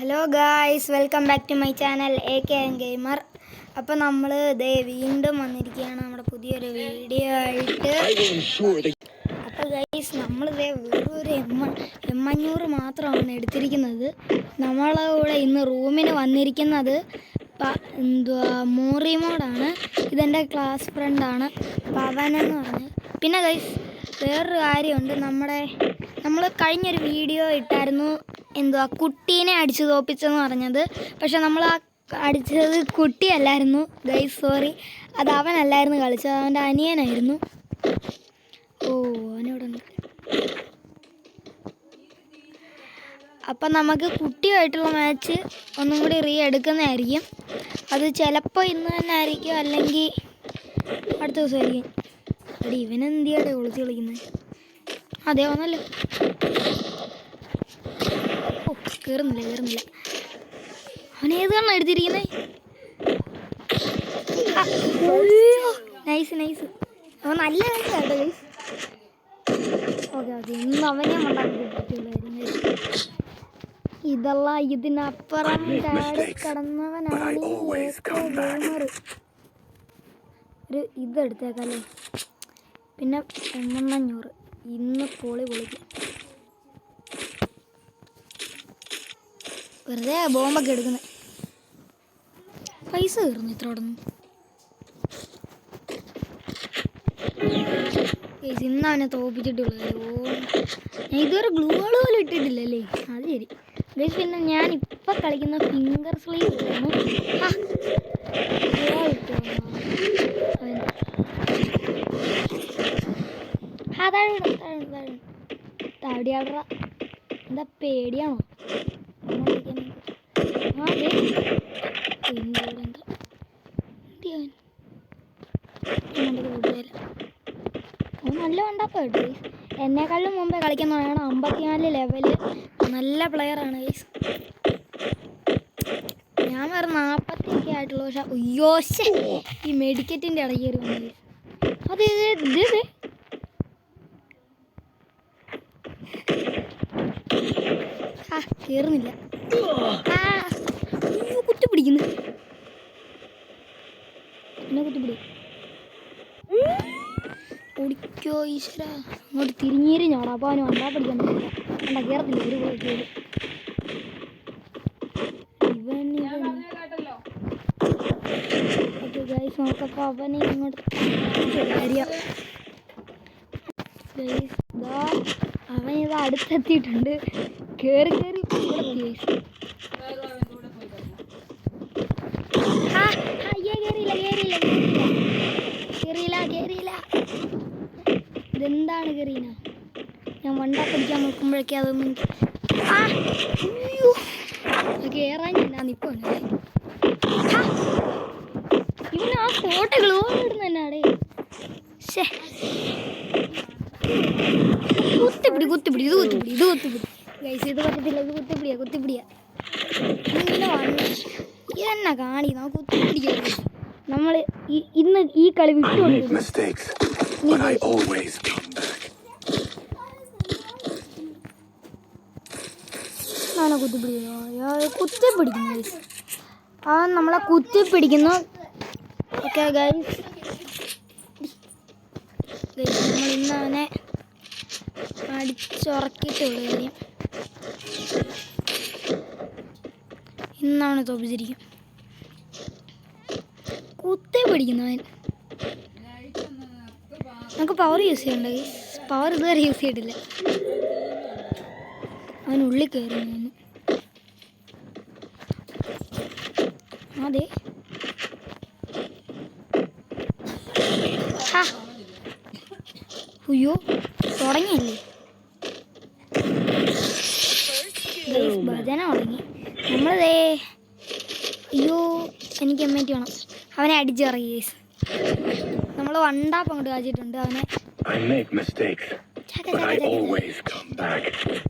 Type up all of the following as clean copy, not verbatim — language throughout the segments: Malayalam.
Hello guys, welcome back to my channel AKN gamer. അപ്പോൾ നമ്മൾ വീണ്ടും വന്നിരിക്കുകയാണ് നമ്മുടെ പുതിയൊരു വീഡിയോ ആയിട്ട്. അപ്പോൾ ഗൈസ്, നമ്മളിതേ വെറൊരു M500 മാത്രമാണ് എടുത്തിരിക്കുന്നത്. നമ്മളെ കൂടെ ഇന്ന് റൂമിന് വന്നിരിക്കുന്നത് മോറിമോഡാണ്. ഇതെൻ്റെ ക്ലാസ് ഫ്രണ്ടാണ് പവൻ എന്ന് പറഞ്ഞ്. പിന്നെ ഗൈസ്, വേറൊരു കാര്യമുണ്ട്. നമ്മൾ കഴിഞ്ഞൊരു വീഡിയോ ഇട്ടായിരുന്നു, കുട്ടീനെ അടിച്ചു തോപ്പിച്ചെന്ന് പറഞ്ഞത്. പക്ഷെ നമ്മൾ ആ അടിച്ചത് കുട്ടിയല്ലായിരുന്നു ഗൈസ്, സോറി. അത് അവനല്ലായിരുന്നു കളിച്ചത്, അവൻ്റെ അനിയനായിരുന്നു. അവനോട് അപ്പം നമുക്ക് കുട്ടിയായിട്ടുള്ള മാച്ച് ഒന്നും കൂടി എടുക്കുന്നതായിരിക്കും. അത് ചിലപ്പോൾ ഇന്ന് തന്നെ ആയിരിക്കും, അല്ലെങ്കിൽ അടുത്ത ദിവസമായിരിക്കും. അടി ഇവനെന്തിയാടെ ഒളിച്ച് കളിക്കുന്നത്? അതെ വന്നല്ലോ. കയറുന്നില്ല. അവനേത് കണ്ണാണ് എടുത്തിരിക്കുന്നത്? നൈസ്. അവൻ നല്ല കളിയാട്ടോ ഗൈസ്. ഓക്കെ ഇന്ന് അവനെ ഇതല്ല, ഇതിനപ്പുറം കടന്നവനാണ് ഒരു ഇതെടുത്തേക്കല്ലേ. പിന്നെ 500 ഇന്ന് പൊളിക്കും. വെറുതെ ബോംബൊക്കെ എടുക്കുന്നത്. പൈസ കയറുന്നു ഇത്രോടൊന്നും. ഇന്ന് അവനെ തോപ്പിച്ചിട്ടുള്ളത്. ഞാൻ ഇതുവരെ ഗ്ലൂ വാൾ പോലും ഇട്ടിട്ടില്ലല്ലേ. അത് ശരി. പിന്നെ ഞാൻ ഇപ്പം കളിക്കുന്ന ഫിംഗർ സ്ലീവ് ആണ്. താടിയാടറ എന്താ പേടിയാണോ? നല്ല വണ്ടപ്പ കേട്ടോ. എന്നെക്കാളും മുമ്പേ കളിക്കുന്നതാണ്. 54 ലെവല്. നല്ല പ്ലെയറാണ് ഗൈസ്. ഞാൻ വേറെ 40 ആയിട്ടുള്ളൂ. പക്ഷെ ഈ മെഡിക്കറ്റിൻ്റെ ഇടയ്ക്ക് കയറി വന്നത്. അത് കയറുന്നില്ല. കുത്തിപ്പിടിക്കുന്നു. എന്നെ കുത്തിപ്പിടി. ഓടിക്കോ ഈശ്വര. അങ്ങോട്ട് തിരിഞ്ഞിരിഞ്ഞോടാ. അപ്പോൾ അവന് വണ്ടാ പിടിക്കാൻ പറ്റില്ല. കയറത്തില്ല. ഒരു കേട്. ഓക്കെ ഗൈസ്, നോക്കപ്പോൾ അവനെ ഇങ്ങോട്ട് അവനിത് അടുത്തെത്തിയിട്ടുണ്ട്. കയറി കേറിയില്ല. ഇതെന്താണ് കയറീന? ഞാൻ വണ്ടാ പിടിക്കാൻ നോക്കുമ്പോഴേക്കും അതൊന്നും കയറാനില്ലാന്ന് ഇപ്പോൾ ഇവന് ആ ഫോട്ടോ ഗ്ലൂ ഇടുന്ന തന്നെയാടേ. കുത്തിപ്പിടി. ഇത് ഗൈസ്, ഇത് പറ്റത്തില്ല. ഇത് കുത്തിപ്പിടിയാ. ഇതെന്നാ കാണി? നമുക്ക് കുത്തിപ്പിടിക്കാം. നമ്മൾ ഇന്ന് ഈ കളി വിട്ടുകൊടുക്കും. കുത്തിപ്പിടിക്കുന്നു ഗൈസ്. അവൻ നമ്മളെ കുത്തിപ്പിടിക്കുന്നു. ഓക്കെ ഗൈസ്, നമ്മൾ ഇന്ന് അവനെ അടിച്ചുറക്കിയിട്ടുള്ള കാര്യം. ഇന്നവനെ തോപ്പിച്ചിരിക്കും. കുത്തേ പിടിക്കുന്നവൻ. നമുക്ക് പവർ യൂസ് ചെയ്യണ്ട ഗൈസ്. പവർ ഇതുവരെ യൂസ് ചെയ്തിട്ടില്ല. അവനുള്ളിൽ കയറുന്നു. അതെ അയ്യോ, തുടങ്ങിയല്ലേ ഭജന തുടങ്ങി. നമ്മളതേ അയ്യോ, എനിക്ക് എമ്മേറ്റി വേണം. അവനെ അടിച്ചിറങ്ങി ഗൈസ്. നമ്മൾ വണ്ടാപ്പം അങ്ങോട്ട് കാച്ചിട്ടുണ്ട് അവനെ.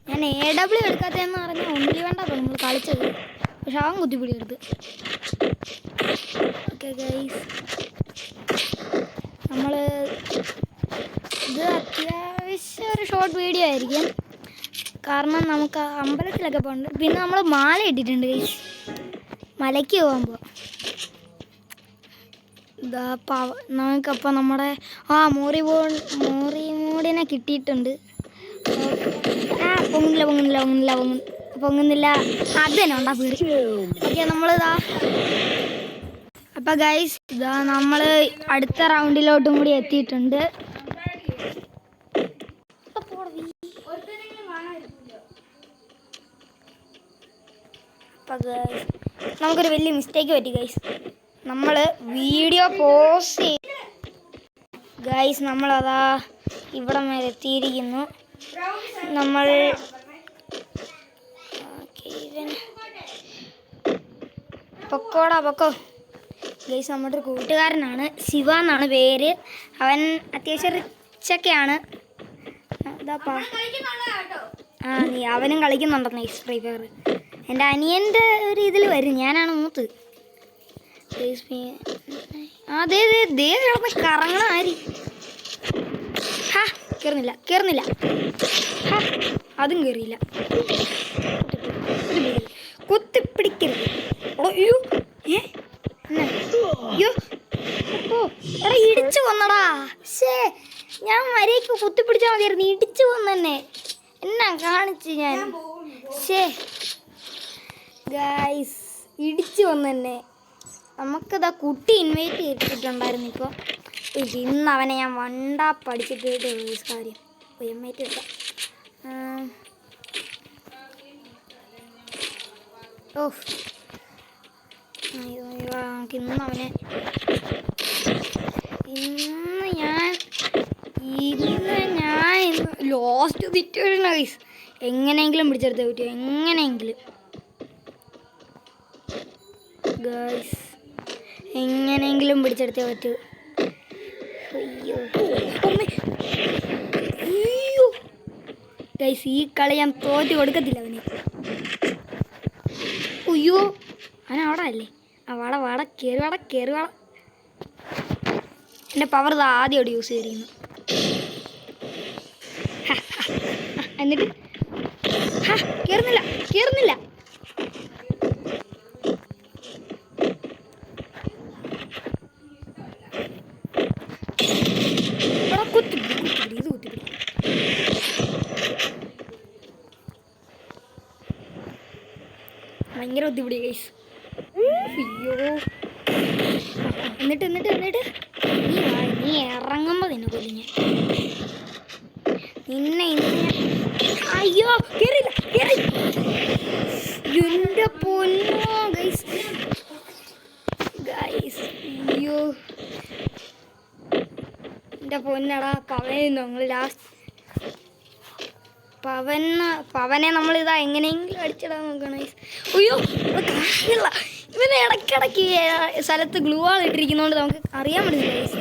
ഞാൻ AW എടുക്കാത്തതെന്ന് പറഞ്ഞാൽ ഒന്നിലി വേണ്ടപ്പോൾ നമ്മൾ കളിച്ചത്. പക്ഷെ അവൻ കുത്തിപ്പിടി എടുത്ത്. ഓക്കെ ഗൈസ്, നമ്മൾ ഇത് അത്യാവശ്യം ഒരു ഷോർട്ട് വീഡിയോ ആയിരിക്കും. കാരണം നമുക്ക് അമ്പലത്തിലൊക്കെ പോകുന്നുണ്ട്. പിന്നെ നമ്മൾ മാല ഇട്ടിട്ടുണ്ട് ഗൈസ് മലയ്ക്ക് പോകുമ്പോൾ. ഇതാ നമുക്കപ്പോൾ നമ്മുടെ മോറിമോടിനെ കിട്ടിയിട്ടുണ്ട്. പൊങ്ങുന്നില്ല അത് തന്നെ ഉണ്ടാ പേര്. ഓക്കെ നമ്മളിതാ അപ്പം ഗൈസ് ഇതാ നമ്മൾ അടുത്ത റൗണ്ടിലോട്ടും കൂടി എത്തിയിട്ടുണ്ട്. അപ്പം ഗൈസ് നമുക്കൊരു വലിയ മിസ്റ്റേക്ക് പറ്റി ഗൈസ്. നമ്മൾ വീഡിയോ പോസ് ചെയ്ത് ഗൈസ് നമ്മളതാ ഇവിടെ വരെ എത്തിയിരിക്കുന്നു. നമ്മൾ പൊക്കോ ഗൈസ് നമ്മുടെ ഒരു കൂട്ടുകാരനാണ്, ശിവ എന്നാണ് പേര്. അവൻ അത്യാവശ്യം റിച്ചൊക്കെയാണ്. അവനും കളിക്കുന്നുണ്ടെന്ന് ഗൈസ് ഫ്രീ ഫയർ. എൻ്റെ അനിയൻ്റെ ഒരു ഇതിൽ വരും, ഞാനാണ് മൂത്ത്. അതെ കിടന്ന് കറങ്ങണ ആരി. കേറുന്നില്ല അതും കയറിയില്ല. കുത്തിപ്പിടിക്കരുത്. അയ്യോ എടാ ഇടിച്ചു കൊന്നടാ. ഞാൻ മര്യാദക്ക് കുത്തിപ്പിടിച്ചാൽ മതിയായിരുന്നു, ഇടിച്ചു കൊന്നെ. എന്നാ കാണിച്ച് ഞാൻ ഗൈസ് ഇടിച്ചു വന്നെ. നമുക്കിതാ കുട്ടി ഇൻവൈറ്റ് ചെയ്തിട്ടുണ്ടായിരുന്നു. ഇപ്പോൾ ഇന്ന് അവനെ ഞാൻ വണ്ടാ പഠിച്ചിട്ട് കാര്യം ഇൻവൈറ്റ് ചെയ്താൽ ഇന്ന് ഞാൻ ലോസ്റ്റ് സിറ്റുവേഷൻ ഗൈസ്. എങ്ങനെയെങ്കിലും പിടിച്ചെടുത്തേ പറ്റൂ, എങ്ങനെയെങ്കിലും ഗൈസ്, എങ്ങനെയെങ്കിലും പിടിച്ചെടുത്തേ പറ്റൂ. അയ്യോ ഗൈസ് ഈ കളി ഞാൻ തോറ്റ് കൊടുക്കത്തില്ല അവന്. അയ്യോ അവനവിടെ അല്ലേ. വാട കയറി വാട. എൻ്റെ പവർ ഇത് ആദ്യമായിട്ട് യൂസ് ചെയ്തിരിക്കുന്നു. എന്നിട്ട് കയറുന്നില്ല. ഭയങ്കര ബുദ്ധിമുട്ടി ഗൈസ്. അയ്യോ എന്നിട്ട് നീ ഇറങ്ങുമ്പോൾ നിന്നെ കൊല്ലും ഞാൻ. നിന്നെ അയ്യോ കേറില്ല. എൻ്റെ പൊന്നോ ഗൈസ്. അയ്യോ എൻ്റെ പൊന്നടാ. ഞങ്ങൾ ലാസ്റ്റ് പവനെ നമ്മളിതാ എങ്ങനെയെങ്കിലും അടിച്ചിടാൻ നോക്കണം ഗൈസ്. അയ്യോ കാര്യമില്ല. ഇവന് ഇടയ്ക്കിടയ്ക്ക് സ്ഥലത്ത് ഗ്ലൂ വാൾ ഇട്ടിരിക്കുന്നതുകൊണ്ട് നമുക്ക് അറിയാൻ പറ്റുന്നില്ല ഗൈസ്.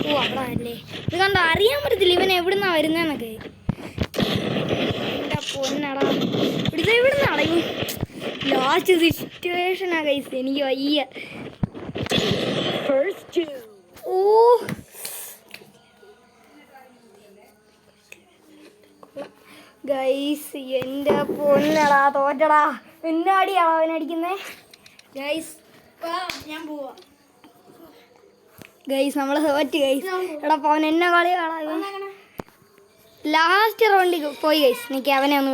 അവിടെ അല്ലേ ഇത് കണ്ടോ, അറിയാൻ പറ്റത്തില്ല ഇവൻ എവിടുന്നാ വരുന്നതെന്നൊക്കെ. എൻ്റെ പൊന്നടാ ഇവിടുന്ന് അടങ്ങി. ലാസ്റ്റ് സിറ്റുവേഷനാ ഗൈസ്, എനിക്ക് വയ്യ. ഗൈസ് എൻ്റെ പൊന്നടാ തോറ്റടാ. എന്നാടിയാണോ അവനടിക്കുന്നേ ഗൈസ്. ഞാൻ പോവാ ഗൈസ്, നമ്മൾ തോറ്റ് ഗൈസ്. എടാ അവൻ എന്നെ കളി കാണാൻ ലാസ്റ്റ് റൗണ്ടിൽ പോയി ഗൈസ്. എനിക്ക് അവനെ ഒന്ന്